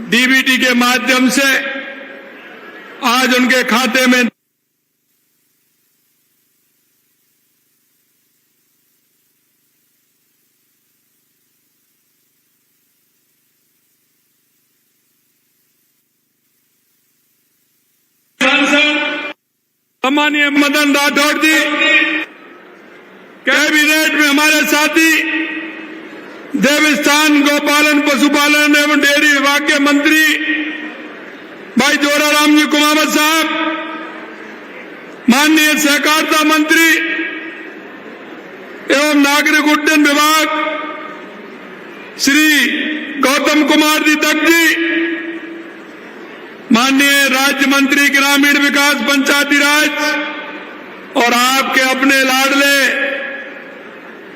DBT के माध्यम से आज उनके खाते में सम्मानीय मदन राठौड़ जी, कैबिनेट में हमारे साथी देवस्थान, गौपालन, पशुपालन एवं डेयरी विभाग के मंत्री भाई जोराराम जी कुमावत साहब, माननीय सहकारिता मंत्री एवं नागरिक उड्डयन विभाग श्री गौतम कुमार जी तक जी, माननीय राज्य मंत्री ग्रामीण विकास पंचायती राज और आपके अपने लाडले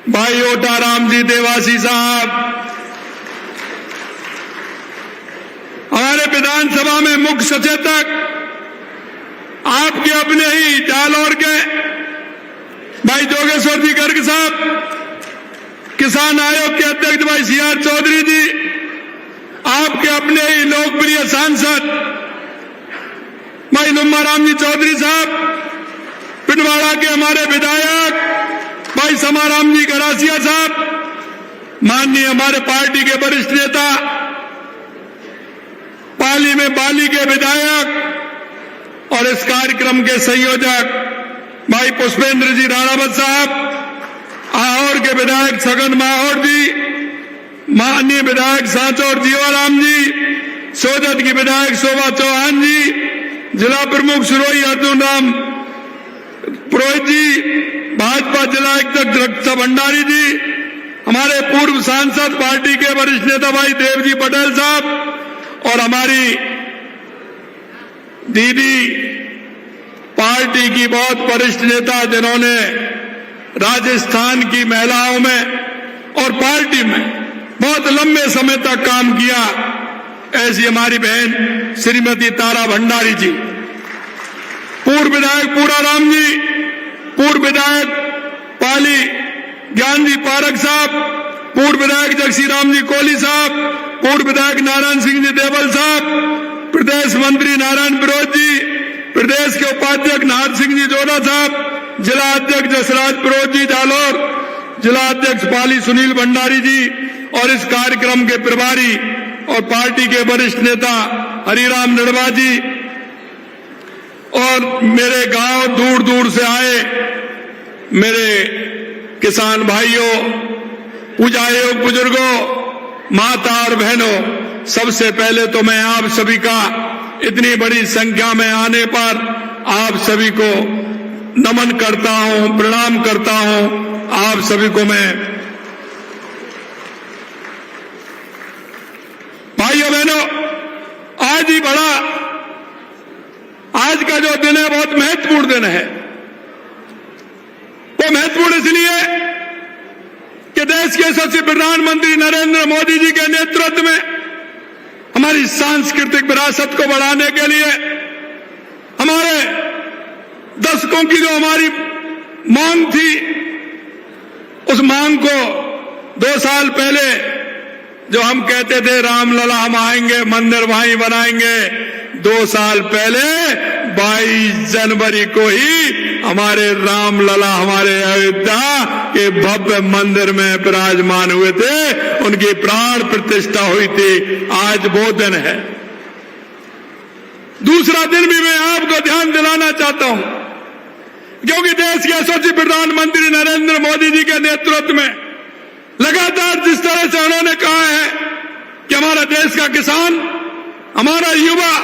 भाई ओटाराम जी देवासी साहब, हमारे विधानसभा में मुख्य सचेतक आपके अपने ही जालौर के भाई जोगेश्वर जी गर्ग साहब, किसान आयोग के अध्यक्ष भाई सीआर चौधरी जी, आपके अपने ही लोकप्रिय सांसद भाई लुम्बाराम जी चौधरी साहब, पिंडवाड़ा के हमारे विधायक भाई समाराम जी गरासिया साहब, माननीय हमारे पार्टी के वरिष्ठ नेता पाली में बाली के विधायक और इस कार्यक्रम के संयोजक भाई पुष्पेंद्र जी राणावत साहब, आहोर के विधायक छगन माहौर जी, माननीय विधायक सांचौर जीवाराम जी, सोजत की विधायक शोभा चौहान जी, जिला प्रमुख सिरोही अर्जुन राम पुरोहित जी, भाजपा जिला अध्यक्ष रक्षा भंडारी जी, हमारे पूर्व सांसद पार्टी के वरिष्ठ नेता भाई देवजी पटेल साहब और हमारी दीदी पार्टी की बहुत वरिष्ठ नेता जिन्होंने राजस्थान की महिलाओं में और पार्टी में बहुत लंबे समय तक काम किया, ऐसी हमारी बहन श्रीमती तारा भंडारी जी, पूर्व विधायक पूराराम जी, पूर्व विधायक पाली ज्ञान जी पारक साहब, पूर्व विधायक जगसी राम जी कोहली साहब, पूर्व विधायक नारायण सिंह जी देवल साहब, प्रदेश मंत्री नारायण विरोध जी, प्रदेश के उपाध्यक्ष नाहर सिंह जी जोधा साहब, जिला अध्यक्ष जसराज विरोध जी जालौर, जिला अध्यक्ष पाली सुनील भंडारी जी और इस कार्यक्रम के प्रभारी और पार्टी के वरिष्ठ नेता हरिराम निड़वा जी और मेरे गांव दूर दूर से आए मेरे किसान भाइयों, पूजा आयोग बुजुर्गों, माता और बहनों, सबसे पहले तो मैं आप सभी का इतनी बड़ी संख्या में आने पर आप सभी को नमन करता हूं, प्रणाम करता हूं। आप सभी को मैं भाइयों बहनों, आज ही बड़ा, आज का जो दिन है बहुत महत्वपूर्ण दिन है। वो महत्वपूर्ण इसलिए कि देश के यशस्वी प्रधानमंत्री नरेंद्र मोदी जी के नेतृत्व में हमारी सांस्कृतिक विरासत को बढ़ाने के लिए हमारे दशकों की जो हमारी मांग थी, उस मांग को 2 साल पहले जो हम कहते थे रामलला हम आएंगे, मंदिर वहीं बनाएंगे, 2 साल पहले 22 जनवरी को ही हमारे रामलला हमारे अयोध्या के भव्य मंदिर में विराजमान हुए थे, उनकी प्राण प्रतिष्ठा हुई थी। आज वो दिन है। दूसरा दिन भी मैं आपको ध्यान दिलाना चाहता हूं, क्योंकि देश के यशस्वी प्रधानमंत्री नरेंद्र मोदी जी के नेतृत्व में लगातार जिस तरह से उन्होंने कहा है कि हमारा देश का किसान, हमारा युवा,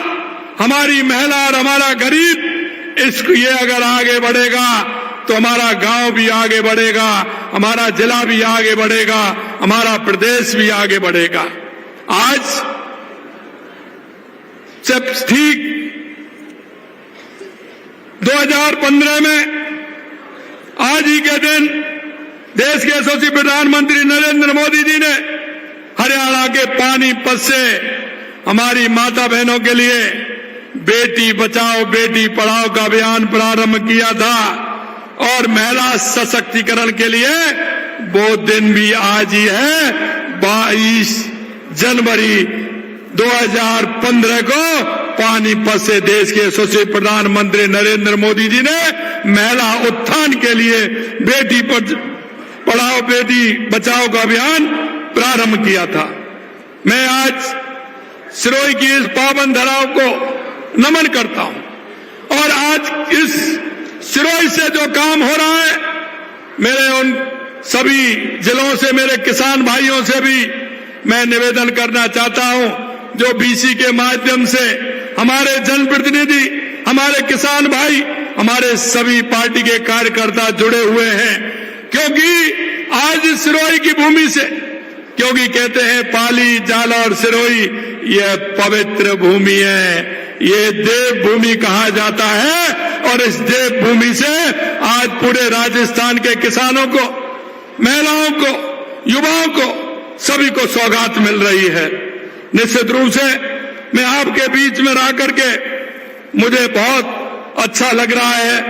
हमारी महिला और हमारा गरीब, ये अगर आगे बढ़ेगा तो हमारा गांव भी आगे बढ़ेगा, हमारा जिला भी आगे बढ़ेगा, हमारा प्रदेश भी आगे बढ़ेगा। आज जब ठीक 2015 में आज ही के दिन देश के यशस्वी प्रधानमंत्री नरेंद्र मोदी जी ने हरियाणा के पानीपत से हमारी माता बहनों के लिए बेटी बचाओ बेटी पढ़ाओ का अभियान प्रारंभ किया था और महिला सशक्तिकरण के लिए वो दिन भी आज ही है। 22 जनवरी 2015 को पानीपत से देश के यशस्वी प्रधानमंत्री नरेंद्र मोदी जी ने महिला उत्थान के लिए बेटी पढ़ाओ बेटी बचाओ का अभियान प्रारंभ किया था। मैं आज सिरोही की इस पावन धराओं को नमन करता हूं और आज इस सिरोही से जो काम हो रहा है, मेरे उन सभी जिलों से, मेरे किसान भाइयों से भी मैं निवेदन करना चाहता हूं, जो बीसी के माध्यम से हमारे जनप्रतिनिधि, हमारे किसान भाई, हमारे सभी पार्टी के कार्यकर्ता जुड़े हुए हैं, क्योंकि आज इस सिरोही की भूमि से, क्योंकि कहते हैं पाली, जालौर, सिरोही यह पवित्र भूमि है, ये देव भूमि कहा जाता है और इस देव भूमि से आज पूरे राजस्थान के किसानों को, महिलाओं को, युवाओं को, सभी को सौगात मिल रही है। निश्चित रूप से मैं आपके बीच में रह करके मुझे बहुत अच्छा लग रहा है।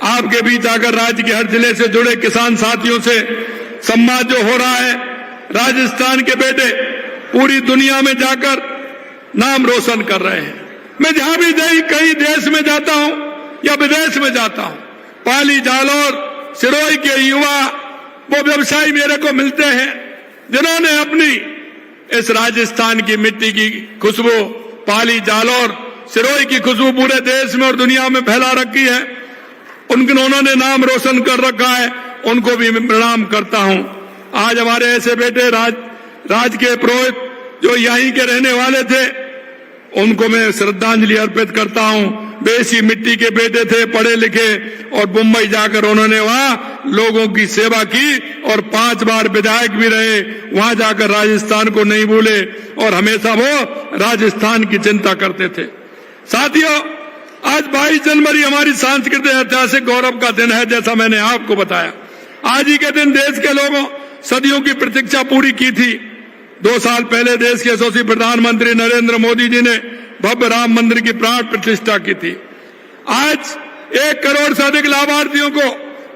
आपके बीच आकर राज्य के हर जिले से जुड़े किसान साथियों से संवाद जो हो रहा है, राजस्थान के बेटे पूरी दुनिया में जाकर नाम रोशन कर रहे हैं। मैं जहां भी कहीं देश में जाता हूं या विदेश में जाता हूं, पाली, जालौर, सिरोही के युवा, वो व्यवसायी मेरे को मिलते हैं जिन्होंने अपनी इस राजस्थान की मिट्टी की खुशबू, पाली, जालौर, सिरोही की खुशबू पूरे देश में और दुनिया में फैला रखी है। उन्होंने नाम रोशन कर रखा है, उनको भी मैं प्रणाम करता हूं। आज हमारे ऐसे बेटे राज के पुरोहित जो यहीं के रहने वाले थे, उनको मैं श्रद्धांजलि अर्पित करता हूं। वे इसी मिट्टी के बेटे थे, पढ़े लिखे, और मुंबई जाकर उन्होंने वहां लोगों की सेवा की और 5 बार विधायक भी रहे। वहां जाकर राजस्थान को नहीं भूले और हमेशा वो राजस्थान की चिंता करते थे। साथियों, आज 22 जनवरी हमारी सांस्कृतिक ऐतिहासिक गौरव का दिन है। जैसा मैंने आपको बताया, आज ही के दिन देश के लोगों सदियों की प्रतीक्षा पूरी की थी। 2 साल पहले देश के यशस्वी प्रधानमंत्री नरेंद्र मोदी जी ने भव्य राम मंदिर की प्राण प्रतिष्ठा की थी। आज 1 करोड़ से अधिक लाभार्थियों को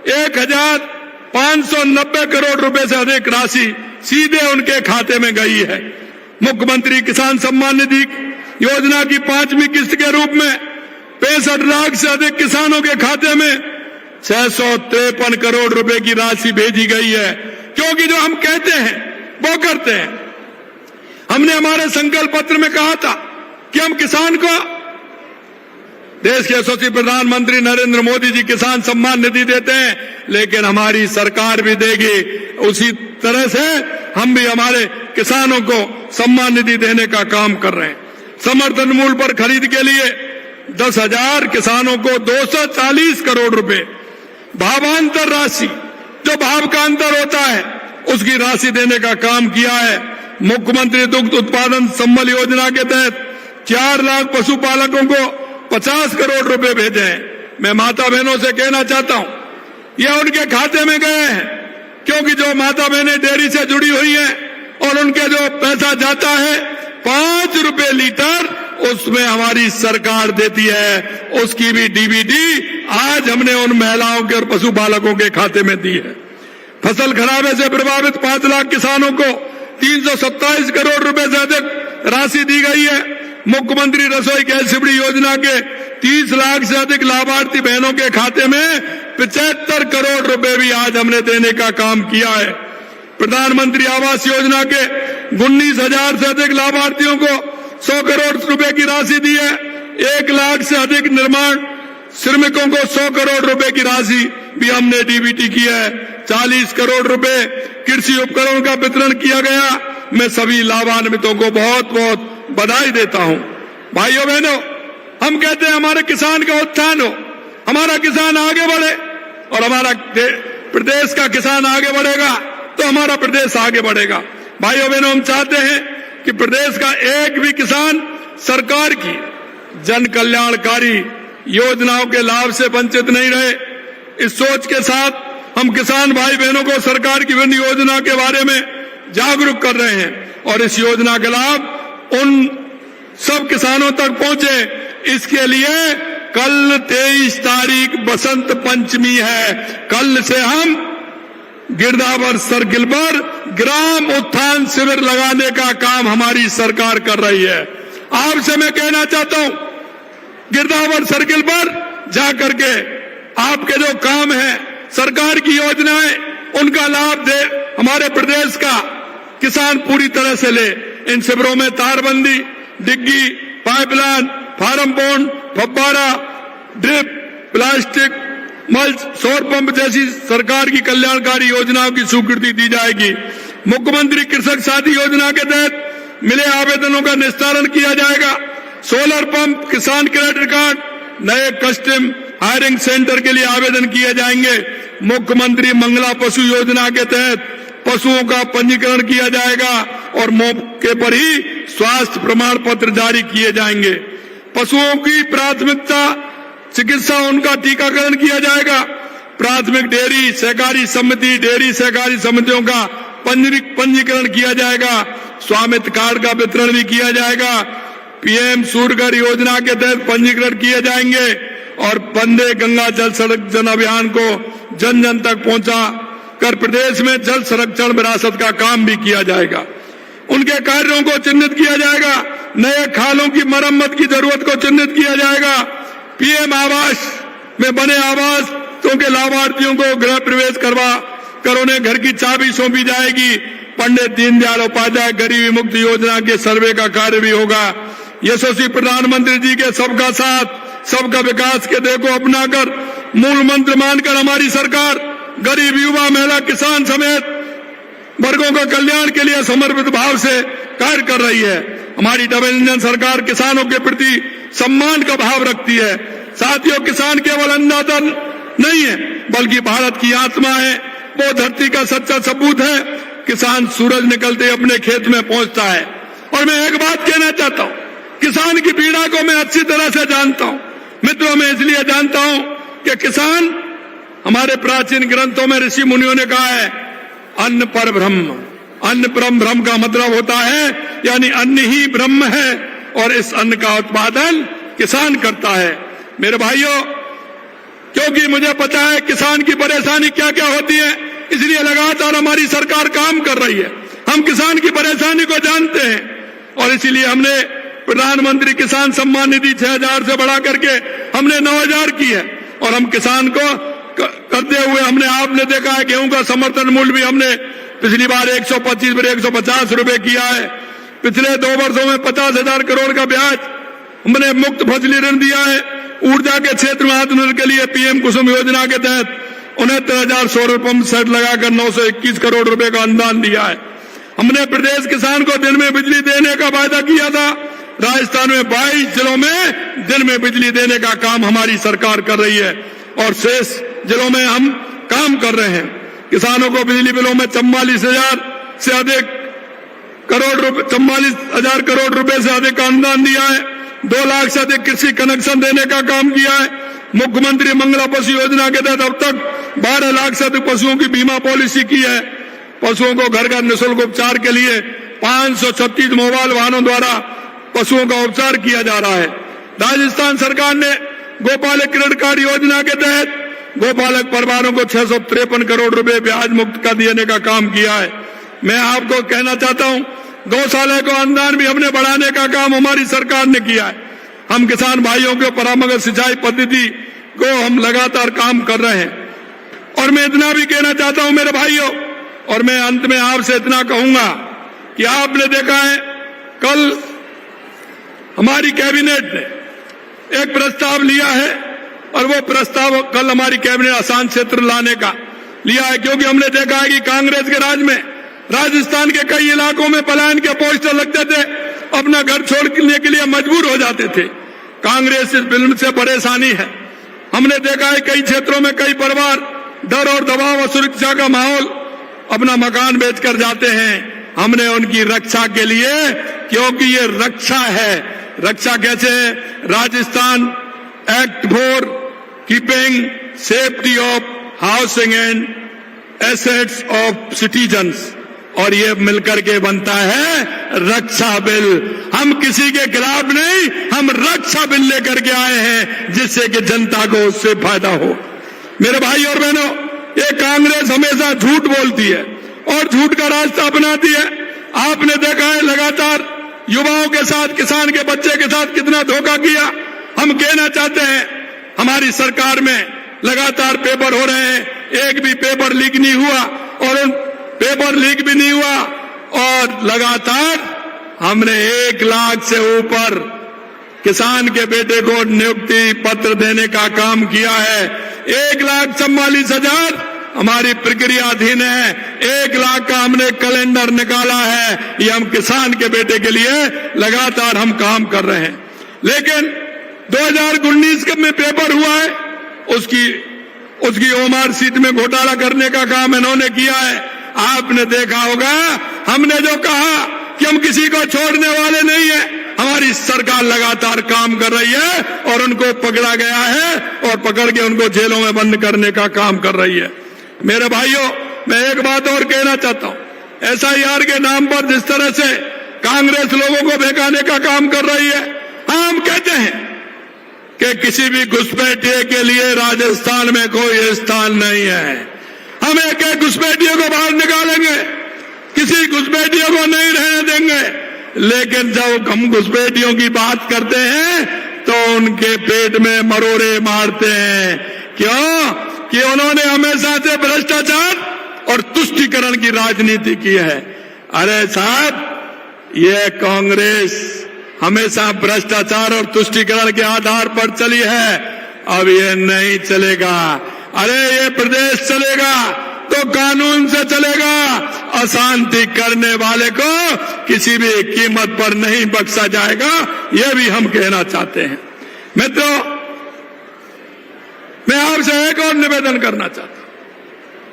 1590 करोड़ रुपए से अधिक राशि सीधे उनके खाते में गई है। मुख्यमंत्री किसान सम्मान निधि योजना की 5वीं किस्त के रूप में 65 लाख से अधिक किसानों के खाते में 653 करोड़ रुपए की राशि भेजी गई है। क्योंकि जो हम कहते हैं वो करते हैं। हमने हमारे संकल्प पत्र में कहा था कि हम किसान को, देश के यशस्वी प्रधानमंत्री नरेंद्र मोदी जी किसान सम्मान निधि देते हैं, लेकिन हमारी सरकार भी देगी। उसी तरह से हम भी हमारे किसानों को सम्मान निधि देने का काम कर रहे हैं। समर्थन मूल्य पर खरीद के लिए 10,000 किसानों को 240 करोड़ रुपए भावांतर राशि, जो भाव का अंतर होता है, उसकी राशि देने का काम किया है। मुख्यमंत्री दुग्ध उत्पादन संबल योजना के तहत 4 लाख पशुपालकों को 50 करोड़ रुपए भेजे हैं। मैं माता बहनों से कहना चाहता हूं, यह उनके खाते में गए हैं, क्योंकि जो माता बहनें डेयरी से जुड़ी हुई हैं और उनके जो पैसा जाता है 5 रुपए लीटर, उसमें हमारी सरकार देती है। उसकी भी डीबीटी आज हमने उन महिलाओं के और पशुपालकों के खाते में दी है। फसल खराबे से प्रभावित 5 लाख किसानों को 327 करोड़ रुपए से अधिक राशि दी गई है। मुख्यमंत्री रसोई गैस सब्सिडी योजना के 30 लाख से अधिक लाभार्थी बहनों के खाते में 75 करोड़ रुपए भी आज हमने देने का काम किया है। प्रधानमंत्री आवास योजना के 19,000 से अधिक लाभार्थियों को 100 करोड़ रुपए की राशि दी है। 1 लाख से अधिक निर्माण श्रमिकों को 100 करोड़ रुपए की राशि भी हमने डीबीटी की है। 40 करोड़ रुपए कृषि उपकरणों का वितरण किया गया। मैं सभी लाभान्वितों को बहुत बहुत बधाई देता हूं। भाइयों बहनों, हम कहते हैं हमारे किसान का उत्थान हो, हमारा किसान आगे बढ़े, और हमारा प्रदेश का किसान आगे बढ़ेगा तो हमारा प्रदेश आगे बढ़ेगा। भाइयों बहनों, हम चाहते हैं कि प्रदेश का एक भी किसान सरकार की जन कल्याणकारी योजनाओं के लाभ से वंचित नहीं रहे। इस सोच के साथ हम किसान भाई बहनों को सरकार की विभिन्न योजना के बारे में जागरूक कर रहे हैं और इस योजना के लाभ उन सब किसानों तक पहुंचे। इसके लिए कल 23 तारीख बसंत पंचमी है। कल से हम गिरदावर सर्किल पर ग्राम उत्थान शिविर लगाने का काम हमारी सरकार कर रही है। आपसे मैं कहना चाहता हूं, गिरदावर सर्किल पर जाकर के आपके जो काम है, सरकार की योजनाएं, उनका लाभ दे। हमारे प्रदेश का किसान पूरी तरह से ले। इन शिविरों में तारबंदी, डिग्गी, पाइपलाइन, फार्म पॉन्ड, फव्वारा, ड्रिप, प्लास्टिक, मल्च, सौर पंप जैसी सरकार की कल्याणकारी योजनाओं की स्वीकृति दी जाएगी। मुख्यमंत्री कृषक साथी योजना के तहत मिले आवेदनों का निस्तारण किया जाएगा। सोलर पंप, किसान क्रेडिट कार्ड, नए कस्टम हायरिंग सेंटर के लिए आवेदन किए जाएंगे। मुख्यमंत्री मंगला पशु योजना के तहत पशुओं का पंजीकरण किया जाएगा और मौके पर ही स्वास्थ्य प्रमाण पत्र जारी किए जाएंगे। पशुओं की प्राथमिकता चिकित्सा, उनका टीकाकरण किया जाएगा। प्राथमिक डेयरी सहकारी समिति, डेयरी सहकारी समितियों का पंजीकरण किया जाएगा। स्वामित्व कार्ड का वितरण भी किया जाएगा। पीएम सूर्यघर योजना के तहत पंजीकरण किए जाएंगे और वंदे गंगा जल सड़क जन अभियान को जन जन तक पहुंचा कर प्रदेश में जल संरक्षण विरासत का काम भी किया जाएगा। उनके कार्यों को चिन्हित किया जाएगा। नए खालों की मरम्मत की जरूरत को चिन्हित किया जाएगा। पीएम आवास में बने आवासों के लाभार्थियों को गृह प्रवेश करवा कर उन्हें घर की चाबी सौंपी जाएगी। पंडित दीनदयाल उपाध्याय गरीबी मुक्त योजना के सर्वे का कार्य भी होगा। यशस्वी प्रधानमंत्री जी के सबका साथ सबका विकास के देखो अपनाकर मूल मंत्र मानकर हमारी सरकार गरीब, युवा, महिला, किसान समेत वर्गों का कल्याण के लिए समर्पित भाव से कार्य कर रही है। हमारी डबल इंजन सरकार किसानों के प्रति सम्मान का भाव रखती है। साथियों, किसान केवल अन्नदाता नहीं है बल्कि भारत की आत्मा है। वो धरती का सच्चा सबूत है। किसान सूरज निकलते अपने खेत में पहुंचता है। और मैं एक बात कहना चाहता हूं, किसान की पीड़ा को मैं अच्छी तरह से जानता हूं। मित्रों, मैं इसलिए जानता हूं कि किसान, हमारे प्राचीन ग्रंथों में ऋषि मुनियों ने कहा है अन्न पर ब्रह्म। अन्न परम ब्रह्म का मतलब होता है यानी अन्न ही ब्रह्म है और इस अन्न का उत्पादन किसान करता है। मेरे भाइयों, क्योंकि मुझे पता है किसान की परेशानी क्या क्या होती है, इसलिए लगातार हमारी सरकार काम कर रही है। हम किसान की परेशानी को जानते हैं और इसीलिए हमने प्रधानमंत्री किसान सम्मान निधि 6,000 से बढ़ा करके हमने 9,000 की है। और हम किसान को करते हुए हमने, आपने देखा है, गेहूं का समर्थन मूल्य भी हमने पिछली बार 125 पर 150 रुपए किया है। पिछले 2 वर्षों में 50,000 करोड़ का ब्याज हमने मुक्त फसली ऋण दिया है। ऊर्जा के क्षेत्र में आत्मनिर्भर के लिए पीएम कुसुम योजना के तहत 69,000 सौर पंप सेट लगाकर 921 करोड़ रुपए का अनुदान दिया है। हमने प्रदेश किसान को दिन में बिजली देने का वायदा किया था। राजस्थान में 22 जिलों में दिन में बिजली देने का काम हमारी सरकार कर रही है और शेष जिलों में हम काम कर रहे हैं। किसानों को बिजली बिलों में 44,000 से अधिक करोड़ रुपए 44,000 करोड़ रुपए से अधिक का अनुदान दिया है। 2 लाख से अधिक कृषि कनेक्शन देने का काम किया है। मुख्यमंत्री मंगला पशु योजना के तहत अब तक 12 लाख से अधिक पशुओं की बीमा पॉलिसी की है। पशुओं को घर का निःशुल्क उपचार के लिए 536 मोबाइल वाहनों द्वारा पशुओं का उपचार किया जा रहा है। राजस्थान सरकार ने गोपालक क्रेडिट कार्ड योजना के तहत गोपालक परिवारों को 653 करोड़ रुपए ब्याज मुक्त कर देने का काम किया है। मैं आपको कहना चाहता हूं, गौशाला को अनुदान भी हमने बढ़ाने का काम हमारी सरकार ने किया है। हम किसान भाइयों के परामर्श सिंचाई पद्धति को हम लगातार काम कर रहे हैं। और मैं इतना भी कहना चाहता हूं मेरे भाइयों, और मैं अंत में आपसे इतना कहूंगा कि आपने देखा है कल हमारी कैबिनेट ने एक प्रस्ताव लिया है और वो प्रस्ताव कल हमारी कैबिनेट आसान क्षेत्र लाने का लिया है, क्योंकि हमने देखा है कि कांग्रेस के राज में राजस्थान के कई इलाकों में पलायन के पोस्टर लगते थे, अपना घर छोड़ने के लिए मजबूर हो जाते थे। कांग्रेस इस बिल से परेशानी है। हमने देखा है कई क्षेत्रों में कई परिवार डर और दबाव और सुरक्षा का माहौल अपना मकान बेचकर जाते हैं। हमने उनकी रक्षा के लिए, क्योंकि ये रक्षा है, रक्षा कैसे है, Rajasthan act for keeping safety of housing and assets of citizens, और ये मिलकर के बनता है रक्षा बिल। हम किसी के खिलाफ नहीं, हम रक्षा बिल लेकर के आए हैं जिससे कि जनता को उससे फायदा हो। मेरे भाई और बहनों, ये कांग्रेस हमेशा झूठ बोलती है और झूठ का रास्ता अपनाती है। आपने देखा है लगातार युवाओं के साथ, किसान के बच्चे के साथ कितना धोखा किया। हम कहना चाहते हैं हमारी सरकार में लगातार पेपर हो रहे हैं, एक भी पेपर लीक नहीं हुआ और पेपर लीक भी नहीं हुआ और लगातार हमने 1 लाख से ऊपर किसान के बेटे को नियुक्ति पत्र देने का काम किया है। 1,44,000 हमारी प्रक्रियाधीन है। 1 लाख का हमने कैलेंडर निकाला है। ये हम किसान के बेटे के लिए लगातार हम काम कर रहे हैं। लेकिन 2019 में पेपर हुआ है, उसकी ओमार सीट में घोटाला करने का काम इन्होंने किया है। आपने देखा होगा हमने जो कहा कि हम किसी को छोड़ने वाले नहीं है, हमारी सरकार लगातार काम कर रही है और उनको पकड़ा गया है और पकड़ के उनको जेलों में बंद करने का काम कर रही है। मेरे भाइयों, मैं एक बात और कहना चाहता हूं, SIR के नाम पर जिस तरह से कांग्रेस लोगों को बहकाने का काम कर रही है, हम कहते हैं कि किसी भी घुसपैठिए के लिए राजस्थान में कोई स्थान नहीं है। हम एक घुसपैठियों को बाहर निकालेंगे, किसी घुसपैठियों को नहीं रहने देंगे। लेकिन जब हम घुसपैठियों की बात करते हैं तो उनके पेट में मरोड़े मारते हैं। क्यों? कि उन्होंने हमेशा से भ्रष्टाचार और तुष्टीकरण की राजनीति की है। अरे साहब, ये कांग्रेस हमेशा भ्रष्टाचार और तुष्टीकरण के आधार पर चली है, अब ये नहीं चलेगा। अरे ये प्रदेश चलेगा तो कानून से चलेगा। अशांति करने वाले को किसी भी कीमत पर नहीं बख्शा जाएगा, यह भी हम कहना चाहते हैं। मित्रों, मैं आपसे एक और निवेदन करना चाहता हूं,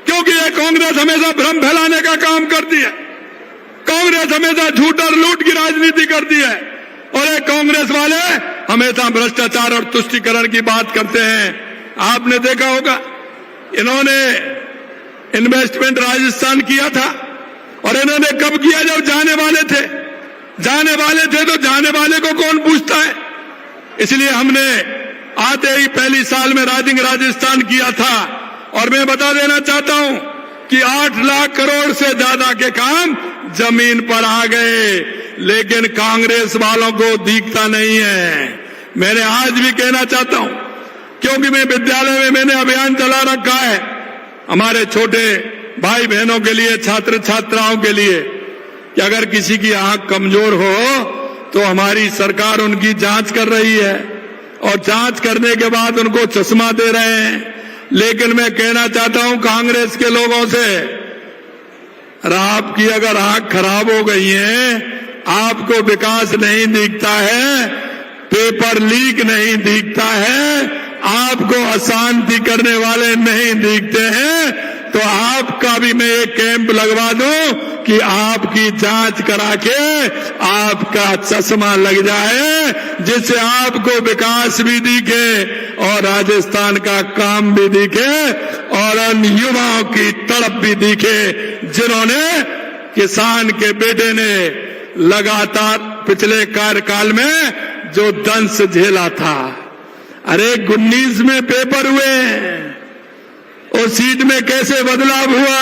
क्योंकि ये कांग्रेस हमेशा भ्रम फैलाने का काम करती है। कांग्रेस हमेशा झूठ और लूट की राजनीति करती है और ये कांग्रेस वाले हमेशा भ्रष्टाचार और तुष्टीकरण की बात करते हैं। आपने देखा होगा इन्होंने इन्वेस्टमेंट राजस्थान किया था और इन्होंने कब किया? जब जाने वाले थे। जाने वाले थे तो जाने वाले को कौन पूछता है? इसलिए हमने आते ही पहली साल में राइजिंग राजस्थान किया था और मैं बता देना चाहता हूं कि 8 लाख करोड़ से ज्यादा के काम जमीन पर आ गए, लेकिन कांग्रेस वालों को दिखता नहीं है। मैंने आज भी कहना चाहता हूं, क्योंकि मैं विद्यालय में मैंने अभियान चला रखा है हमारे छोटे भाई बहनों के लिए, छात्र छात्राओं के लिए, कि अगर किसी की आंख कमजोर हो तो हमारी सरकार उनकी जांच कर रही है और जांच करने के बाद उनको चश्मा दे रहे हैं। लेकिन मैं कहना चाहता हूं कांग्रेस के लोगों से, आपकी अगर आंख खराब हो गई है, आपको विकास नहीं दिखता है, पेपर लीक नहीं दिखता है, आपको अशांति करने वाले नहीं दिखते हैं, तो आपका भी मैं एक कैंप लगवा दूं कि आपकी जांच करा के आपका चश्मा लग जाए, जिससे आपको विकास भी दिखे और राजस्थान का काम भी दिखे और उन युवाओं की तड़प भी दिखे जिन्होंने किसान के बेटे ने लगातार पिछले कार्यकाल में जो दंश झेला था। अरे 19 में पेपर हुए, उस सीट में कैसे बदलाव हुआ?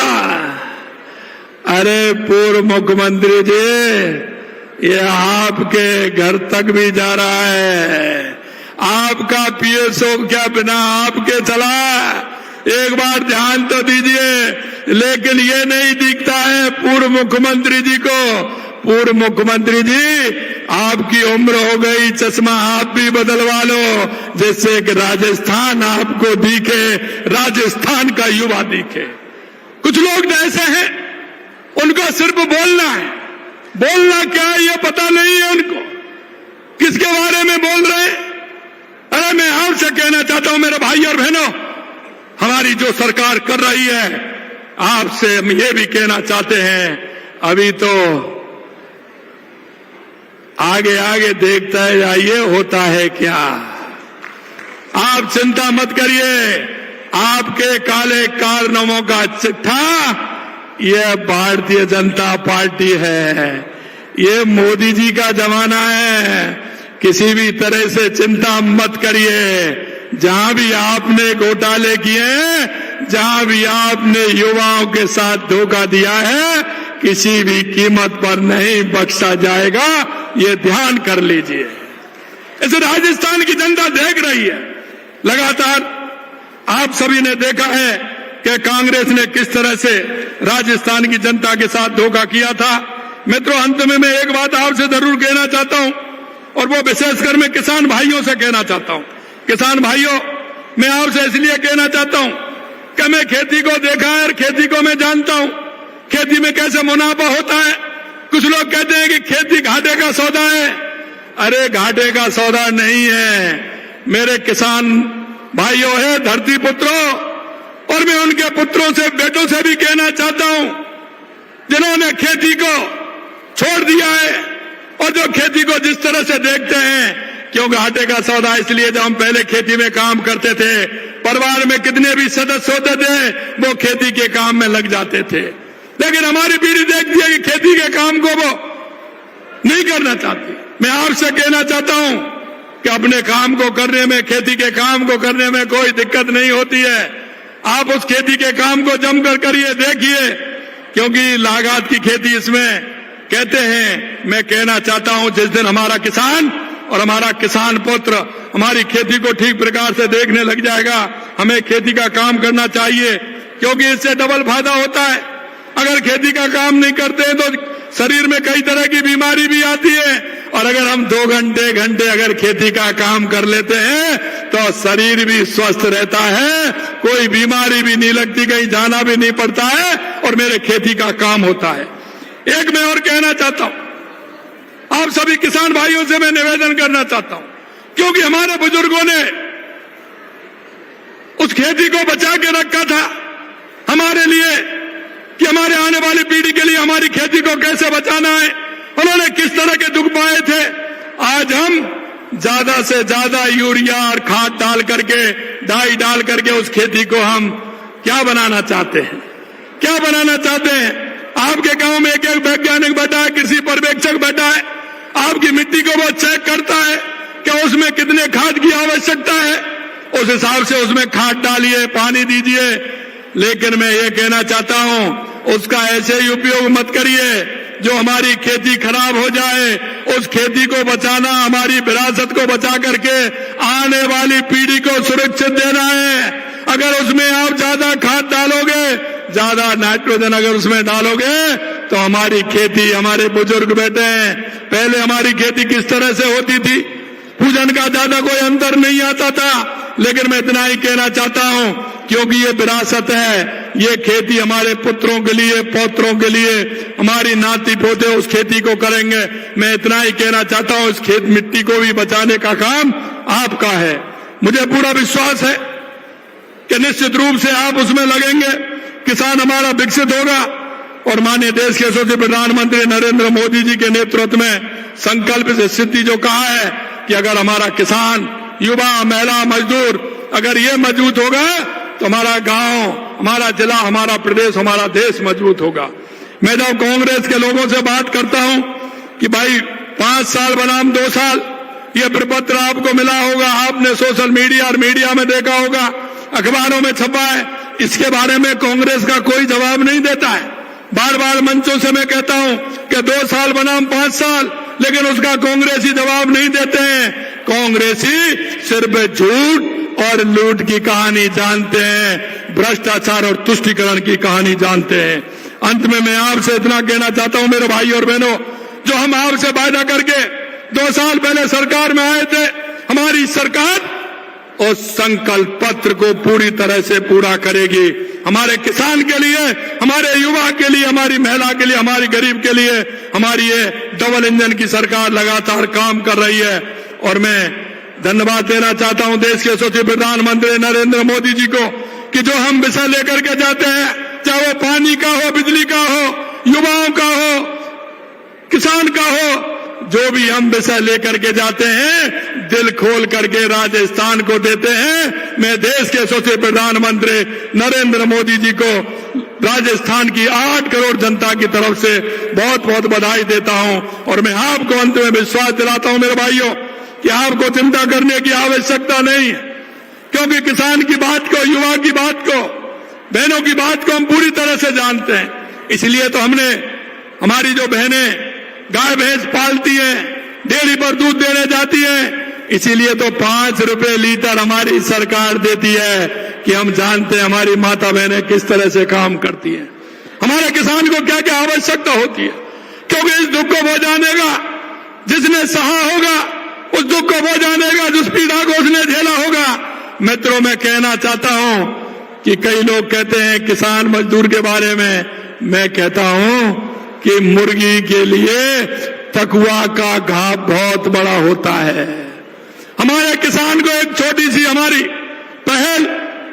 अरे पूर्व मुख्यमंत्री जी, ये आपके घर तक भी जा रहा है। आपका PSO क्या बिना आपके चला? एक बार ध्यान तो दीजिए। लेकिन ये नहीं दिखता है पूर्व मुख्यमंत्री जी को। पूर्व मुख्यमंत्री जी, आपकी उम्र हो गई, चश्मा आप भी बदलवा लो, जिससे कि राजस्थान आपको दिखे, राजस्थान का युवा दिखे। कुछ लोग ऐसे हैं, उनको सिर्फ बोलना है। बोलना क्या है ये पता नहीं है उनको, किसके बारे में बोल रहे हैं। अरे मैं आपसे कहना चाहता हूं मेरे भाई और बहनों, हमारी जो सरकार कर रही है, आपसे हम ये भी कहना चाहते हैं, अभी तो आगे आगे देखता है जाइए होता है क्या। आप चिंता मत करिए, आपके काले कारनामों का चिट्ठा यह भारतीय जनता पार्टी है। ये मोदी जी का जमाना है। किसी भी तरह से चिंता मत करिए। जहां भी आपने घोटाले किए, जहां भी आपने युवाओं के साथ धोखा दिया है, किसी भी कीमत पर नहीं बख्शा जाएगा, ये ध्यान कर लीजिए। इसे राजस्थान की जनता देख रही है। लगातार आप सभी ने देखा है कि कांग्रेस ने किस तरह से राजस्थान की जनता के साथ धोखा किया था। मित्रों, अंत में मैं एक बात आपसे जरूर कहना चाहता हूं, और वो विशेषकर मैं किसान भाइयों से कहना चाहता हूं। किसान भाइयों, मैं आपसे इसलिए कहना चाहता हूं कि मैं खेती को देखा है और खेती को मैं जानता हूं, खेती में कैसे मुनाफा होता है। कुछ लोग कहते हैं कि खेती घाटे का सौदा है। अरे घाटे का सौदा नहीं है मेरे किसान भाइयों, है धरती पुत्रों। और मैं उनके पुत्रों से, बेटों से भी कहना चाहता हूं जिन्होंने खेती को छोड़ दिया है और जो खेती को जिस तरह से देखते हैं, क्यों घाटे का सौदा इसलिए जब हम पहले खेती में काम करते थे, परिवार में कितने भी सदस्य होते थे वो खेती के काम में लग जाते थे। लेकिन हमारी पीढ़ी देखती है कि खेती के काम को वो नहीं करना चाहती। मैं आपसे कहना चाहता हूं कि अपने काम को करने में, खेती के काम को करने में कोई दिक्कत नहीं होती है। आप उस खेती के काम को जमकर करिए, देखिए, क्योंकि लागत की खेती इसमें कहते हैं। मैं कहना चाहता हूं जिस दिन हमारा किसान और हमारा किसान पुत्र हमारी खेती को ठीक प्रकार से देखने लग जाएगा, हमें खेती का काम करना चाहिए, क्योंकि इससे डबल फायदा होता है। अगर खेती का काम नहीं करते तो शरीर में कई तरह की बीमारी भी आती है, और अगर हम 2 घंटे अगर खेती का काम कर लेते हैं तो शरीर भी स्वस्थ रहता है, कोई बीमारी भी नहीं लगती, कहीं जाना भी नहीं पड़ता है, और मेरे खेती का काम होता है। एक मैं और कहना चाहता हूं, आप सभी किसान भाइयों से मैं निवेदन करना चाहता हूं, क्योंकि हमारे बुजुर्गों ने उस खेती को बचा के रखा था हमारे लिए, कि हमारे आने वाली पीढ़ी के लिए हमारी खेती को कैसे बचाना है। उन्होंने किस तरह के दुख पाए थे। आज हम ज्यादा से ज्यादा यूरिया और खाद डाल करके, डाई डाल करके उस खेती को हम क्या बनाना चाहते हैं, क्या बनाना चाहते हैं। आपके गांव में एक वैज्ञानिक बैठा है, कृषि पर्यवेक्षक बैठा है, आपकी मिट्टी को वो चेक करता है कि उसमें कितने खाद की आवश्यकता है, उस हिसाब से उसमें खाद डालिए, पानी दीजिए। लेकिन मैं ये कहना चाहता हूं, उसका ऐसे ही उपयोग मत करिए जो हमारी खेती खराब हो जाए। उस खेती को बचाना, हमारी विरासत को बचा करके आने वाली पीढ़ी को सुरक्षित देना है। अगर उसमें आप ज्यादा खाद डालोगे, ज्यादा नाइट्रोजन अगर उसमें डालोगे, तो हमारी खेती, हमारे बुजुर्ग बैठे हैं, पहले हमारी खेती किस तरह से होती थी, पूजन का ज्यादा कोई अंतर नहीं आता था। लेकिन मैं इतना ही कहना चाहता हूं, क्योंकि ये विरासत है, ये खेती हमारे पुत्रों के लिए, पौत्रों के लिए, हमारी नाती पोते उस खेती को करेंगे। मैं इतना ही कहना चाहता हूं, इस खेत मिट्टी को भी बचाने का काम आपका है। मुझे पूरा विश्वास है कि निश्चित रूप से आप उसमें लगेंगे, किसान हमारा विकसित होगा। और माननीय देश के यशस्वी प्रधानमंत्री नरेंद्र मोदी जी के नेतृत्व में संकल्प से सिद्धि जो कहा है कि अगर हमारा किसान, युवा, महिला, मजदूर अगर ये मजबूत होगा तो हमारा गांव, हमारा जिला, हमारा प्रदेश, हमारा देश मजबूत होगा। मैं जब कांग्रेस के लोगों से बात करता हूं कि भाई 5 साल बनाम 2 साल, ये प्रपत्र आपको मिला होगा, आपने सोशल मीडिया और मीडिया में देखा होगा, अखबारों में छपा है, इसके बारे में कांग्रेस का कोई जवाब नहीं देता है। बार बार मंचों से मैं कहता हूं कि 2 साल बनाम 5 साल, लेकिन उसका कांग्रेसी जवाब नहीं देते हैं। कांग्रेसी सिर्फ झूठ और लूट की कहानी जानते हैं, भ्रष्टाचार और तुष्टीकरण की कहानी जानते हैं। अंत में मैं आपसे इतना कहना चाहता हूं मेरे भाई और बहनों, जो हम आपसे वायदा करके 2 साल पहले सरकार में आए थे, हमारी सरकार उस संकल्प पत्र को पूरी तरह से पूरा करेगी। हमारे किसान के लिए, हमारे युवा के लिए, हमारी महिला के लिए, हमारी गरीब के लिए हमारी ये डबल इंजन की सरकार लगातार काम कर रही है। और मैं धन्यवाद देना चाहता हूं देश के यशस्वी प्रधानमंत्री नरेंद्र मोदी जी को, कि जो हम विषय लेकर के जाते हैं, चाहे वो पानी का हो, बिजली का हो, युवाओं का हो, किसान का हो, जो भी हम विषय लेकर के जाते हैं, दिल खोल करके राजस्थान को देते हैं। मैं देश के यशस्वी प्रधानमंत्री नरेंद्र मोदी जी को राजस्थान की 8 करोड़ जनता की तरफ से बहुत बहुत बधाई देता हूं। और मैं आपको अंत में विश्वास दिलाता हूं मेरे भाइयों कि आपको चिंता करने की आवश्यकता नहीं है, क्योंकि किसान की बात को, युवा की बात को बहनों की बात को हम पूरी तरह से जानते हैं। इसलिए तो हमने, हमारी जो बहनें गाय भैंस पालती हैं, डेयरी पर दूध देने जाती हैं, इसीलिए तो 5 रुपए लीटर हमारी सरकार देती है कि हम जानते हैं हमारी माता बहनें किस तरह से काम करती हैं। हमारे किसान को क्या क्या आवश्यकता होती है, क्योंकि इस दुख को वो जानेगा जिसने सहा होगा, उस दुख को वो जानेगा जिस पीड़ा को उसने झेला होगा। मित्रों, मैं कहना चाहता हूं कि कई लोग कहते हैं किसान मजदूर के बारे में, मैं कहता हूं कि मुर्गी के लिए तकुआ का घाव बहुत बड़ा होता है। हमारे किसान को एक छोटी सी हमारी पहल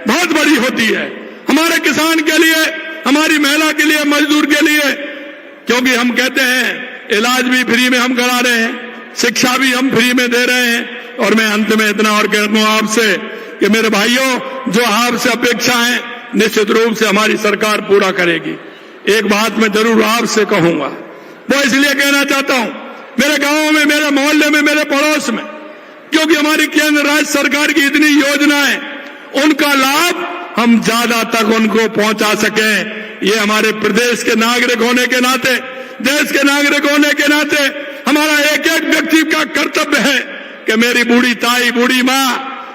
बहुत बड़ी होती है, हमारे किसान के लिए, हमारी महिला के लिए, मजदूर के लिए, क्योंकि हम कहते हैं इलाज भी फ्री में हम करा रहे हैं, शिक्षा भी हम फ्री में दे रहे हैं। और मैं अंत में इतना और कहता हूं आपसे कि मेरे भाइयों, जो आपसे अपेक्षा है निश्चित रूप से हमारी सरकार पूरा करेगी। एक बात मैं जरूर आपसे कहूंगा, वो इसलिए कहना चाहता हूं, मेरे गांव में, मेरे मोहल्ले में, मेरे पड़ोस में, क्योंकि हमारी केंद्र राज्य सरकार की इतनी योजनाएं, उनका लाभ हम ज्यादा तक उनको पहुंचा सकें, ये हमारे प्रदेश के नागरिक होने के नाते, देश के नागरिक होने के नाते हमारा एक एक व्यक्ति का कर्तव्य है कि मेरी बूढ़ी ताई, बूढ़ी माँ,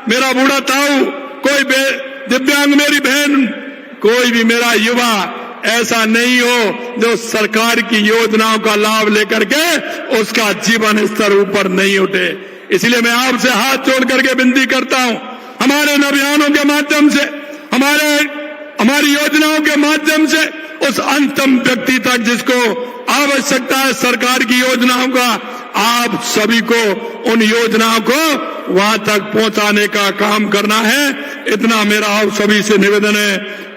मेरा बूढ़ा ताऊ, कोई दिव्यांग मेरी बहन, कोई भी मेरा युवा ऐसा नहीं हो जो सरकार की योजनाओं का लाभ लेकर के उसका जीवन स्तर ऊपर नहीं उठे। इसलिए मैं आपसे हाथ जोड़ करके विनती करता हूं, हमारे इन अभियानों के माध्यम से, हमारी योजनाओं के माध्यम से उस अंतिम व्यक्ति तक जिसको आवश्यकता है सरकार की योजनाओं का, आप सभी को उन योजनाओं को वहां तक पहुंचाने का काम करना है। इतना मेरा आप सभी से निवेदन है।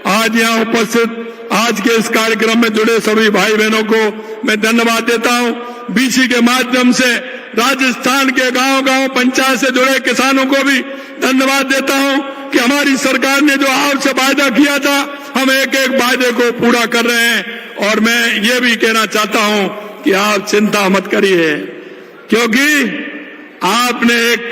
आज यहां उपस्थित, आज के इस कार्यक्रम में जुड़े सभी भाई बहनों को मैं धन्यवाद देता हूं। बीसी के माध्यम से राजस्थान के गांव-गांव पंचायत से जुड़े किसानों को भी धन्यवाद देता हूं कि हमारी सरकार ने जो आपसे वायदा किया था, हम एक एक वायदे को पूरा कर रहे हैं। और मैं ये भी कहना चाहता हूं कि आप चिंता मत करिए, क्योंकि आपने एक